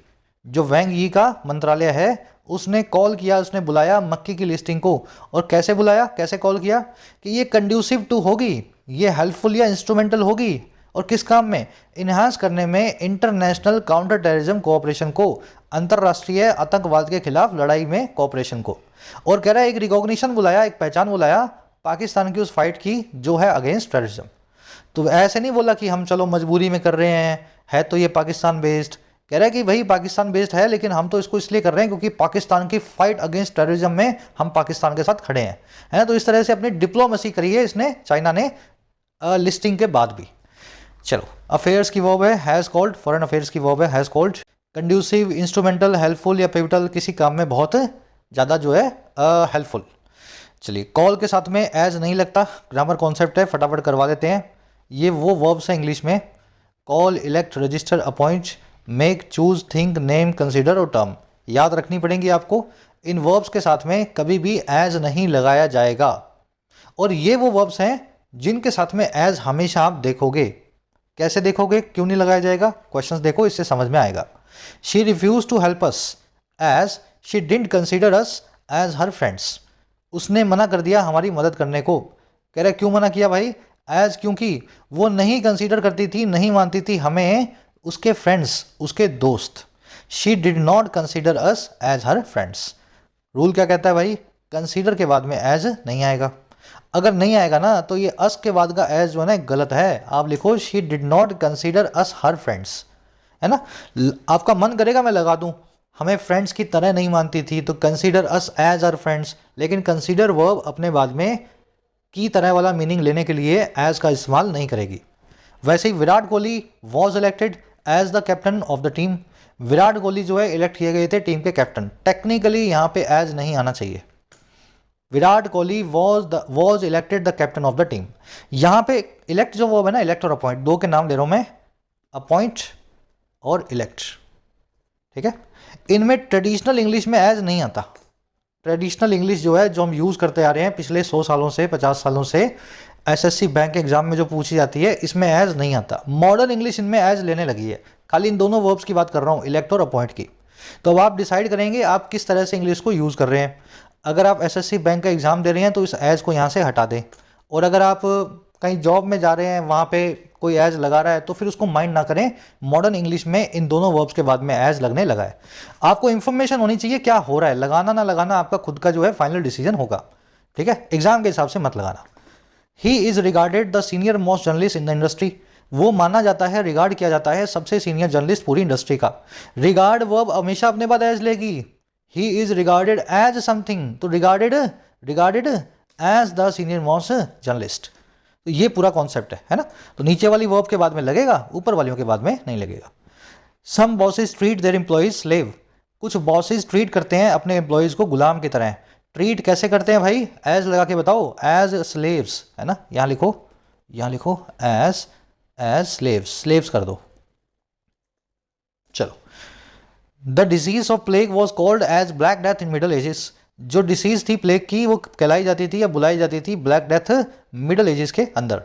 जो वैंग यी का मंत्रालय है, उसने कॉल किया, उसने बुलाया मक्की की लिस्टिंग को। और कैसे बुलाया, कैसे कॉल किया कि ये कंड्यूसिव टू होगी, ये हेल्पफुल या इंस्ट्रूमेंटल होगी, और किस काम में, इन्हांस करने में इंटरनेशनल काउंटर टेररिज्म कोऑपरेशन को, अंतर्राष्ट्रीय आतंकवाद के खिलाफ लड़ाई में कोऑपरेशन को। और कह रहा है एक रिकॉग्निशन बुलाया, एक पहचान बुलाया पाकिस्तान की उस फाइट की जो है अगेंस्ट टेररिज्म। तो ऐसे नहीं बोला कि हम चलो मजबूरी में कर रहे हैं, है तो ये पाकिस्तान बेस्ड। कह रहा है कि वही पाकिस्तान बेस्ड है, लेकिन हम तो इसको इसलिए कर रहे हैं क्योंकि पाकिस्तान की फाइट अगेंस्ट टेररिज्म में हम पाकिस्तान के साथ खड़े हैं, है ना। तो इस तरह से अपनी डिप्लोमेसी करी है इसने, चाइना ने, लिस्टिंग के बाद भी। चलो, अफेयर्स की वर्ब है हैज़ कॉल्ड, फॉरेन अफेयर्स की वर्ब है has called. Conducive, instrumental, helpful या पिवटल, किसी काम में बहुत ज़्यादा जो है हेल्पफुल। चलिए, कॉल के साथ में एज नहीं लगता, ग्रामर कॉन्सेप्ट है, फटाफट करवा देते हैं। ये वो वर्ब्स हैं इंग्लिश में, call, elect, register, appoint, make, choose, think, name, consider और टर्म, याद रखनी पड़ेंगी आपको। इन वर्ब्स के साथ में कभी भी एज नहीं लगाया जाएगा, और ये वो वर्ब्स हैं जिनके साथ में एज हमेशा आप देखोगे। कैसे देखोगे, क्यों नहीं लगाया जाएगा, क्वेश्चंस देखो, इससे समझ में आएगा। She refuse to help us as she didn't consider us as her friends. उसने मना कर दिया हमारी मदद करने को। कह रहे क्यों मना किया भाई, एज, क्योंकि वो नहीं कंसीडर करती थी, नहीं मानती थी हमें उसके फ्रेंड्स, उसके दोस्त। She did not consider us as her friends. Rule क्या कहता है भाई, कंसीडर के बाद में एज नहीं आएगा। अगर नहीं आएगा ना, तो ये अस के बाद का एज जो है ना गलत है, आप लिखो she did not consider us her friends, है ना। आपका मन करेगा मैं लगा दूं, हमें फ्रेंड्स की तरह नहीं मानती थी, तो consider us as her friends, लेकिन कंसीडर वर्ब अपने बाद में की तरह वाला मीनिंग लेने के लिए एज का इस्तेमाल नहीं करेगी। वैसे ही Virat Kohli was elected as the captain of the team. Virat Kohli जो है इलेक्ट किए गए थे टीम के कैप्टन। टेक्निकली यहाँ पे एज नहीं आना चाहिए। Virat Kohli was elected the captain of the team. यहाँ पे इलेक्ट जो वर्ब है ना, इलेक्ट और अपॉइंट, दो के नाम ले रहा हूँ मैं, अपॉइंट और इलेक्ट, ठीक है। इनमें ट्रेडिशनल इंग्लिश में एज नहीं आता। ट्रेडिशनल इंग्लिश जो है, जो हम यूज़ करते आ रहे हैं पिछले 100 सालों से, 50 सालों से, एसएससी बैंक के एग्जाम में जो पूछी जाती है, इसमें एज नहीं आता। मॉडर्न इंग्लिश इनमें एज लेने लगी है। खाली इन दोनों वर्ब्स की बात कर रहा हूँ, इलेक्ट और अपॉइंट की। तो अब आप डिसाइड करेंगे आप किस तरह से इंग्लिश को यूज़ कर रहे हैं। अगर आप एसएससी बैंक का एग्ज़ाम दे रहे हैं तो इस एज को यहाँ से हटा दें, और अगर आप कहीं जॉब में जा रहे हैं वहाँ पे कोई एज लगा रहा है तो फिर उसको माइंड ना करें। मॉडर्न इंग्लिश में इन दोनों वर्ब्स के बाद में एज लगने लगा है। आपको इन्फॉर्मेशन होनी चाहिए क्या हो रहा है, लगाना ना लगाना आपका खुद का जो है फाइनल डिसीजन होगा, ठीक है। एग्जाम के हिसाब से मत लगाना। He is regarded the senior most journalist in the industry. वो माना जाता है, रिगार्ड किया जाता है सबसे सीनियर जर्नलिस्ट पूरी इंडस्ट्री का। रिगार्ड वर्ब हमेशा अपने बाद एज लेगी। He is regarded as something, तो regarded as the senior most journalist. तो ये पूरा कॉन्सेप्ट है ना। तो नीचे वाली वर्ब के बाद में लगेगा, ऊपर वालियों के बाद में नहीं लगेगा। Some bosses treat their employees slave. कुछ बॉसेस ट्रीट करते हैं अपने एम्प्लॉयज़ को गुलाम की तरह। ट्रीट कैसे करते हैं भाई? एज लगा के बताओ, एज स्लेव्स, है ना। यहाँ लिखो, यहाँ लिखो एज स्लेव्स, स्लेव्स कर दो। चलो, the disease of plague was called as black death in middle ages. जो डिसीज थी प्लेग की वो कहलाई जाती थी या बुलाई जाती थी ब्लैक डेथ मिडल एजेस के अंदर।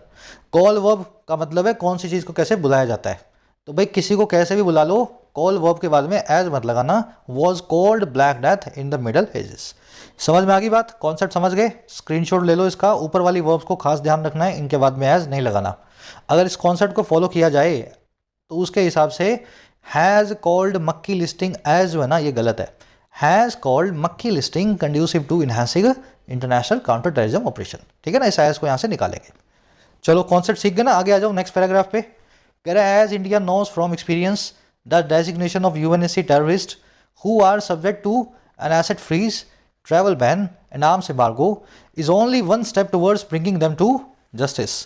कॉल वर्ब का मतलब है कौन सी चीज़ को कैसे बुलाया जाता है। तो भाई किसी को कैसे भी बुला लो, कॉल वर्ब के बाद में एज मत लगाना। Was called black death in the middle edges. समझ में आ गई बात? कॉन्सेप्ट समझ गए? स्क्रीनशॉट ले लो इसका। ऊपर वाली वर्ब्स को खास ध्यान रखना है, इनके बाद में एज नहीं लगाना। अगर इस कॉन्सेप्ट को फॉलो किया जाए तो उसके हिसाब से has called Makki listing as जो है ना, ये गलत है। Has called Makki listing conducive to enhancing international counter terrorism operation. ठीक है ना, इस एज को यहाँ से निकालेंगे। चलो कॉन्सेप्ट सीख गए ना, आगे आ जाओ नेक्स्ट पैराग्राफ पे। कह रहा है as India knows from experience the designation of UNSC terrorist who are subject to an asset freeze, travel ban and arms embargo is only one step towards bringing them to justice.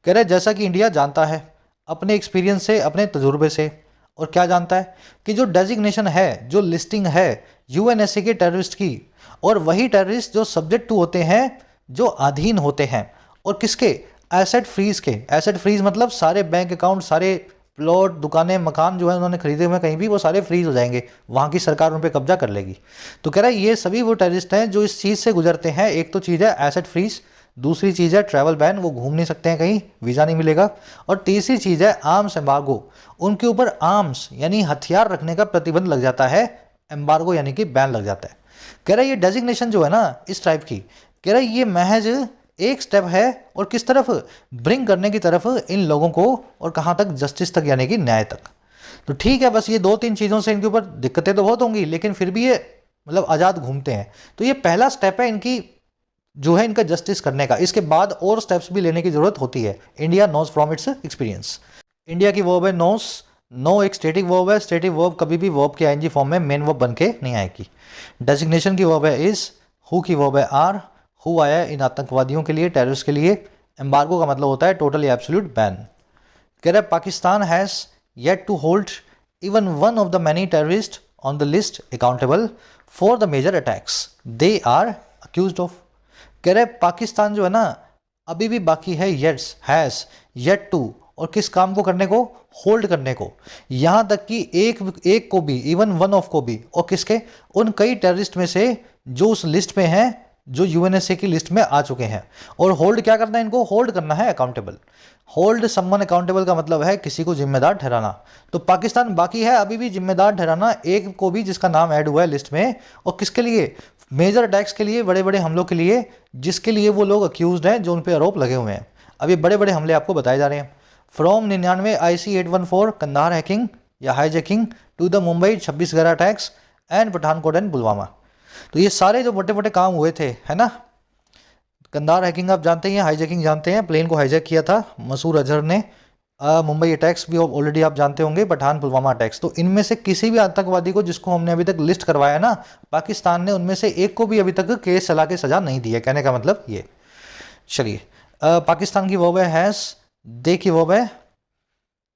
कह रहे जैसा कि India जानता है अपने experience से, अपने तजुर्बे से, और क्या जानता है कि जो डेजिग्नेशन है, जो लिस्टिंग है यूएनएससी के टेररिस्ट की, और वही टेररिस्ट जो सब्जेक्ट टू होते हैं, जो अधीन होते हैं, और किसके? एसेट फ्रीज के। एसेट फ्रीज मतलब सारे बैंक अकाउंट, सारे प्लॉट, दुकानें, मकान जो है उन्होंने खरीदे हुए कहीं भी, वो सारे फ्रीज हो जाएंगे, वहाँ की सरकार उन पर कब्जा कर लेगी। तो कह रहा है ये सभी वो टेररिस्ट हैं जो इस चीज़ से गुजरते हैं। एक तो चीज़ है एसेट फ्रीज, दूसरी चीज़ है ट्रैवल बैन, वो घूम नहीं सकते हैं कहीं, वीज़ा नहीं मिलेगा, और तीसरी चीज़ है आर्म्स एम्बार्गो, उनके ऊपर आर्म्स यानी हथियार रखने का प्रतिबंध लग जाता है, एम्बार्गो यानी कि बैन लग जाता है। कह रहा है ये डेजिग्नेशन जो है ना इस टाइप की, कह रहा है ये महज एक स्टेप है, और किस तरफ? ब्रिंग करने की तरफ इन लोगों को, और कहाँ तक? जस्टिस तक यानी कि न्याय तक। तो ठीक है, बस ये दो तीन चीज़ों से इनके ऊपर दिक्कतें तो बहुत होंगी, लेकिन फिर भी ये मतलब आज़ाद घूमते हैं। तो ये पहला स्टेप है इनकी जो है इनका जस्टिस करने का। इसके बाद और स्टेप्स भी लेने की जरूरत होती है। India knows from its experience. India की वर्ब है नोस। नो एक स्टेटिक वर्ब है। स्टेटिक वर्ब कभी भी वर्ब के आईएनजी फॉर्म में मेन वर्ब बन के नहीं आएगी। डेजिग्नेशन की वर्ब है इज। हु की वर्ब है आर। हु आया है इन आतंकवादियों के लिए, टेररिस्ट के लिए। एम्बार्गो का मतलब होता है टोटली एब्सोल्यूट बैन। कह रहा है Pakistan has yet to hold even one of the many terrorist on the list accountable for the major attacks they are accused of. कह रहे पाकिस्तान जो है ना अभी भी बाकी है येट्स, हैज़, येट टू, और किस काम को करने को? होल्ड करने को। यहाँ तक कि एक को भी, इवन वन ऑफ को भी, और किसके? उन कई टेररिस्ट में से जो उस लिस्ट में हैं, जो यूएनएसए की लिस्ट में आ चुके हैं। और होल्ड क्या करना है इनको? होल्ड करना है अकाउंटेबल। होल्ड समवन अकाउंटेबल का मतलब है किसी को जिम्मेदार ठहराना। तो पाकिस्तान बाकी है अभी भी जिम्मेदार ठहराना एक को भी जिसका नाम ऐड हुआ है लिस्ट में, और किसके लिए? मेजर अटैक्स के लिए, बड़े बड़े हमलों के लिए, जिसके लिए वो लोग अक्यूज्ड हैं, जो उन पर आरोप लगे हुए हैं। अब ये बड़े बड़े हमले आपको बताए जा रहे हैं। फ्रॉम 99 IC 814 कंधार हैकिंग या hijacking to the Mumbai 26/11 attacks and Pathankot and Pulwama. तो ये सारे जो मोटे मोटे काम हुए थे, है ना। कंधार हैकिंग आप जानते हैं, हाईजैकिंग जानते हैं, प्लेन को हाईजैक किया था मसूद अजहर ने। मुंबई अटैक्स भी ऑलरेडी आप जानते होंगे, पठान पुलवामा अटैक्स। तो इनमें से किसी भी आतंकवादी को जिसको हमने अभी तक लिस्ट करवाया ना, पाकिस्तान ने उनमें से एक को भी अभी तक केस चला के सजा नहीं दी है। कहने का मतलब ये। चलिए, पाकिस्तान की वर्ब है हैज़। दे की वर्ब है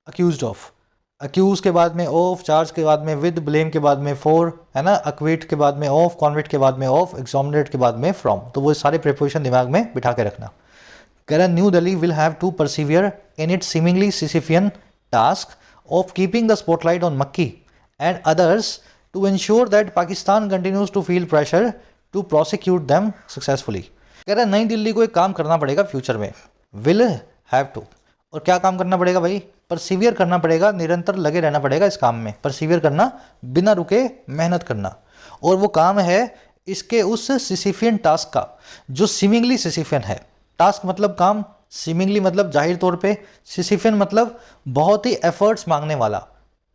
अक्यूज्ड ऑफ। अक्यूज के बाद में ऑफ, चार्ज के बाद में विद, ब्लेम के बाद में फॉर, है ना, अक्विट के बाद में ऑफ, कॉन्विट के बाद में ऑफ, एग्जॉमिनेट के बाद में फ्रॉम। तो वो सारे प्रिपोजिशन दिमाग में बिठा के रखना। कह रहा New Delhi will have to persevere in it seemingly Sisyphean task of keeping the spotlight on Makki and others to ensure that Pakistan continues to feel pressure to prosecute them successfully. कह रहा है नई दिल्ली को एक काम करना पड़ेगा फ्यूचर में, विल हैव टू। और क्या काम करना पड़ेगा भाई? परसिवियर करना पड़ेगा, निरंतर लगे रहना पड़ेगा इस काम में। परसिवियर करना, बिना रुके मेहनत करना। और वो काम है इसके उस सिसिफियन टास्क का जो सीमिंगली सिसिफियन है। टास्क मतलब काम, सीमिंगली मतलब जाहिर तौर पे, सिसिफियन मतलब बहुत ही एफर्ट्स मांगने वाला,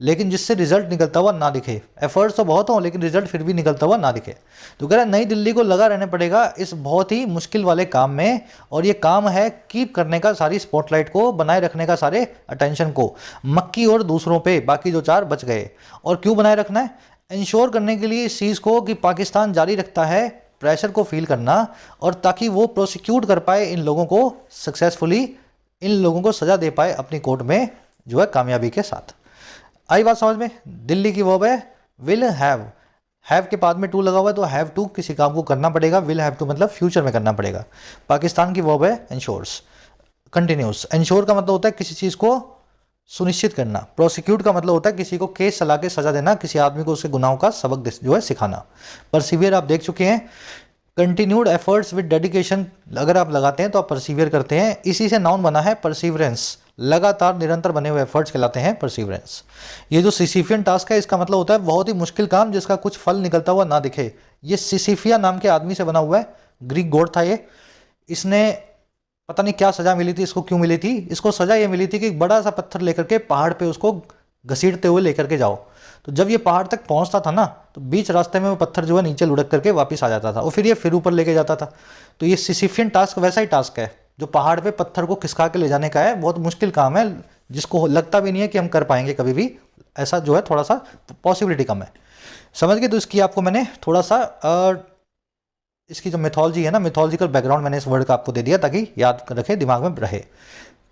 लेकिन जिससे रिजल्ट निकलता हुआ ना दिखे। एफर्ट्स तो बहुत हों लेकिन रिजल्ट फिर भी निकलता हुआ ना दिखे। तो कह रहा है नई दिल्ली को लगा रहना पड़ेगा इस बहुत ही मुश्किल वाले काम में। और ये काम है कीप करने का, सारी स्पॉटलाइट को बनाए रखने का, सारे अटेंशन को मक्की और दूसरों पे, बाकी जो चार बच गए। और क्यों बनाए रखना है? इंश्योर करने के लिए इस चीज़ को कि पाकिस्तान जारी रखता है प्रेशर को फील करना, और ताकि वो प्रोसिक्यूट कर पाए इन लोगों को सक्सेसफुली, इन लोगों को सज़ा दे पाए अपनी कोर्ट में जो है कामयाबी के साथ। आई बात समझ में? दिल्ली की वर्ब है विल हैव, हैव के बाद में टू लगा हुआ है तो हैव टू, किसी काम को करना पड़ेगा, विल हैव टू मतलब फ्यूचर में करना पड़ेगा। पाकिस्तान की वर्ब है इंश्योर्स, कंटिन्यूस। इंश्योर का मतलब होता है किसी चीज़ को सुनिश्चित करना। प्रोसिक्यूट का मतलब होता है किसी को केस चला के सजा देना, किसी आदमी को उसके गुनाहों का सबक जो है सिखाना। परसिवियर आप देख चुके हैं, कंटिन्यूड एफर्ट्स विद डेडिकेशन अगर आप लगाते हैं तो आप परसिवियर करते हैं, इसी से नाउन बना है परसिवरेंस, लगातार निरंतर बने हुए एफर्ट्स कहलाते हैं परसिवरेंस। ये जो सिसिफियन टास्क है इसका मतलब होता है बहुत ही मुश्किल काम जिसका कुछ फल निकलता हुआ ना दिखे। ये सिसिफिया नाम के आदमी से बना हुआ है, ग्रीक गॉड था ये। इसने पता नहीं क्या सजा मिली थी इसको, क्यों मिली थी इसको? सजा ये मिली थी कि एक बड़ा सा पत्थर लेकर के पहाड़ पे उसको घसीटते हुए लेकर के जाओ। तो जब ये पहाड़ तक पहुंचता था ना तो बीच रास्ते में वो पत्थर जो है नीचे लुढ़क करके वापस आ जाता था और फिर ये फिर ऊपर लेके जाता था। तो ये सिसिफियन टास्क वैसा ही टास्क है जो पहाड़ पे पत्थर को खिसका के ले जाने का है। बहुत मुश्किल काम है जिसको लगता भी नहीं है कि हम कर पाएंगे कभी भी, ऐसा जो है थोड़ा सा पॉसिबिलिटी कम है। समझ गए? तो इसकी आपको मैंने थोड़ा सा इसकी जो मिथोलॉजी है ना, मिथोलॉजिकल बैकग्राउंड मैंने इस वर्ड का आपको दे दिया ताकि याद रखे, दिमाग में रहे।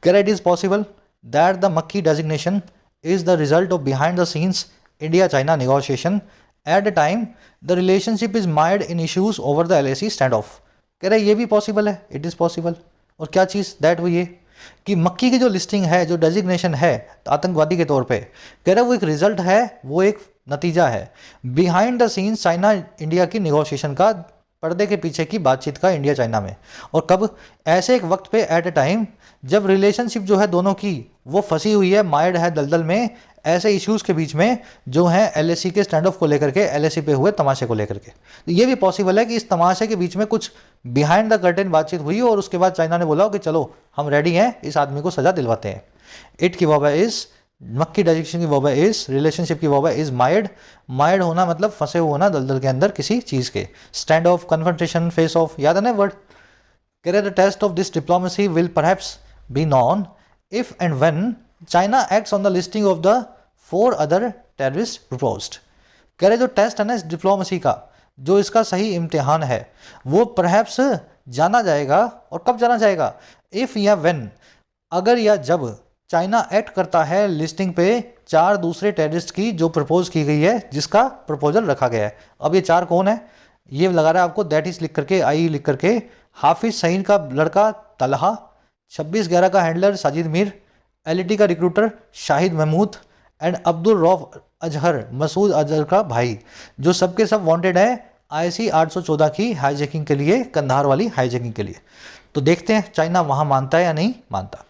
कैर it is possible that the Makki designation is the result of behind the scenes India China negotiation at the time the relationship is mired in issues over the LAC stand off. कह रहे ये भी पॉसिबल है, it is possible. और क्या चीज़? That वो ये कि मक्की की जो लिस्टिंग है, जो डेजिग्नेशन है आतंकवादी के तौर पे, कह रहे वो एक रिजल्ट है, वो एक नतीजा है behind the scenes China India की नेगोशिएशन का, पर्दे के पीछे की बातचीत का इंडिया चाइना में। और कब? ऐसे एक वक्त पे, एट ए टाइम, जब रिलेशनशिप जो है दोनों की वो फंसी हुई है, मायर्ड है दलदल में, ऐसे इश्यूज़ के बीच में जो है LAC के स्टैंड ऑफ को लेकर के, LAC पे हुए तमाशे को लेकर के। तो ये भी पॉसिबल है कि इस तमाशे के बीच में कुछ बिहाइंड द कर्टेन बातचीत हुई और उसके बाद चाइना ने बोला कि चलो हम रेडी हैं, इस आदमी को सजा दिलवाते हैं। इट की वर्ब है इज, मक्की डायरेक्शन की वर्ब है इज, रिलेशनशिप की वर्ब है इज मायर्ड। मायर्ड होना मतलब फंसे हुए होना दलदल के अंदर किसी चीज़ के। Stand off, confrontation, face off, याद है ना वर्ड? कह रहे the test of this diplomacy will perhaps be known if and when China acts on the listing of the 4 other terrorist proposed. कह रहे जो टेस्ट है ना इस डिप्लोमेसी का, जो इसका सही इम्तिहान है, वो परहैप्स जाना जाएगा। और कब जाना जाएगा? इफ़ या व्हेन, अगर या जब चाइना एक्ट करता है लिस्टिंग पे 4 दूसरे टेररिस्ट की जो प्रपोज की गई है, जिसका प्रपोजल रखा गया है। अब ये 4 कौन है? ये लगा रहा है आपको दैट इज लिख करके, आई लिख करके, हाफिज सईद का लड़का तलहा, 26/11 का हैंडलर साजिद मीर, LAT का रिक्रूटर शाहिद महमूद एंड अब्दुल रऊफ अजहर, मसूद अजहर का भाई, जो सबके सब वांटेड है IC 814 की हाईजैकिंग के लिए, कंधार वाली हाईजैकिंग के लिए। तो देखते हैं चाइना वहाँ मानता है या नहीं मानता।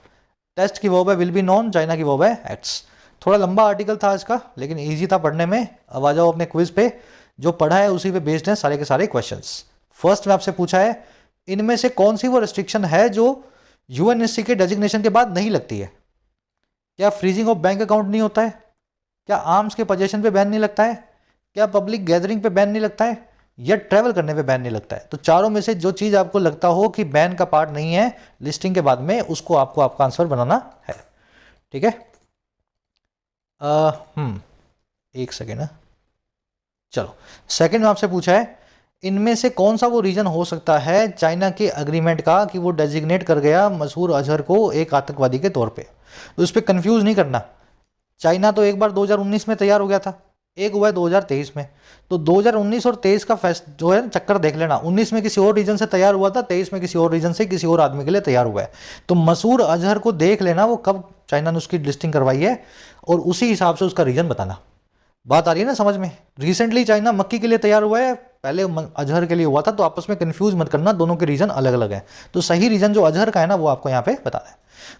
टेस्ट की वर्ब है विल बी नॉन, चाइना की वर्ब है एक्ट्स। थोड़ा लंबा आर्टिकल था इसका लेकिन इजी था पढ़ने में। अब आ जाओ अपने क्विज पे, जो पढ़ा है उसी पे बेस्ड हैं सारे के सारे क्वेश्चंस। फर्स्ट में आपसे पूछा है इनमें से कौन सी वो रिस्ट्रिक्शन है जो UNSC के डेजिग्नेशन के बाद नहीं लगती है? क्या फ्रीजिंग ऑफ बैंक अकाउंट नहीं होता है? क्या आर्म्स के पोजेशन पे बैन नहीं लगता है? क्या पब्लिक गैदरिंग पे बैन नहीं लगता है? या ट्रैवल करने पे बैन नहीं लगता है? तो चारों में से जो चीज़ आपको लगता हो कि बैन का पार्ट नहीं है लिस्टिंग के बाद में, उसको आपको आपका आंसर बनाना है। ठीक है? एक सेकेंड है। चलो, सेकंड में आपसे पूछा है इनमें से कौन सा वो रीजन हो सकता है चाइना के अग्रीमेंट का कि वो डेजिग्नेट कर गया मसूद अजहर को एक आतंकवादी के तौर पे। तो इस पर कंफ्यूज नहीं करना। चाइना तो एक बार 2019 में तैयार हो गया था, एक हुआ है 2023 में। तो 2019 और 23 का जो है चक्कर देख लेना। 19 में किसी और रीजन से तैयार हुआ था, 23 में किसी और रीजन से किसी और आदमी के लिए तैयार हुआ है। तो मसूद अजहर को देख लेना वो कब चाइना ने उसकी लिस्टिंग करवाई है और उसी हिसाब से उसका रीजन बताना। बात आ रही है ना समझ में? रिसेंटली चाइना मक्की के लिए तैयार हुआ है, पहले अजहर के लिए हुआ था। तो आपस में कंफ्यूज मत करना, दोनों के रीजन अलग अलग हैं। तो सही रीजन जो अजहर का है ना वो आपको यहाँ पे बताना है।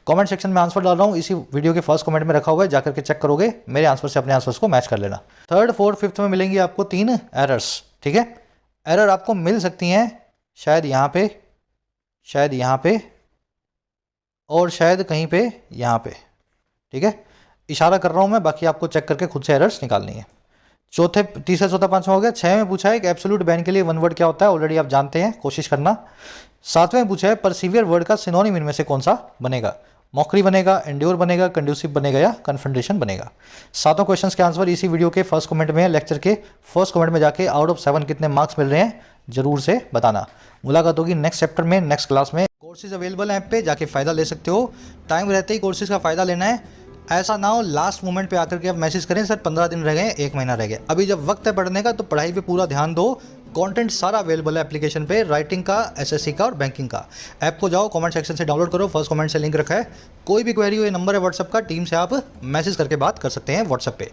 कमेंट सेक्शन में आंसर डाल रहा हूँ, इसी वीडियो के फर्स्ट कमेंट में रखा हुआ है, जाकर के चेक करोगे, मेरे आंसर से अपने आंसर्स को मैच कर लेना। थर्ड, फोर्थ, फिफ्थ में मिलेंगी आपको 3 एरर्स। ठीक है? एरर आपको मिल सकती हैं शायद यहाँ पे, शायद यहाँ पे, और शायद कहीं पे यहाँ पे। ठीक है? इशारा कर रहा हूँ मैं, बाकी आपको चेक करके खुद से एरर्स निकालनी है। चौथे, तीसरा, चौथा, पांचवा हो गया। 6 में पूछा है कि एब्सोल्यूट बैन के लिए 1 वर्ड क्या होता है, ऑलरेडी आप जानते हैं, कोशिश करना। 7वें में पूछा है परसिवियर वर्ड का सिनोनिम इनमें से कौन सा बनेगा? मॉकरी बनेगा, एंड्योर बनेगा, कंड्यूसिव बनेगा या कन्फ्रंटेशन बनेगा। 7 क्वेश्चंस के आंसर इसी वीडियो के फर्स्ट कमेंट में है। लेक्चर के फर्स्ट कमेंट में जाके आउट ऑफ 7 कितने मार्क्स मिल रहे हैं ज़रूर से बताना। मुलाकात होगी नेक्स्ट चैप्टर में, नेक्स्ट क्लास में। कोर्सेज अवेलेबल हैं ऐप पे, जाके फ़ायदा ले सकते हो। टाइम रहते ही कोर्सेज का फ़ायदा लेना है। ऐसा ना हो लास्ट मोमेंट पे आकर के आप मैसेज करें सर 15 दिन रह गए, 1 महीना रह गया। अभी जब वक्त है पढ़ने का तो पढ़ाई पे पूरा ध्यान दो। कंटेंट सारा अवेलेबल है एप्लीकेशन पे, राइटिंग का, एसएससी का और बैंकिंग का। ऐप को जाओ, कमेंट सेक्शन से डाउनलोड करो, फर्स्ट कमेंट से लिंक रखा है। कोई भी क्वेरी हो, ये नंबर है व्हाट्सअप का, टीम से आप मैसेज करके बात कर सकते हैं व्हाट्सअप पे।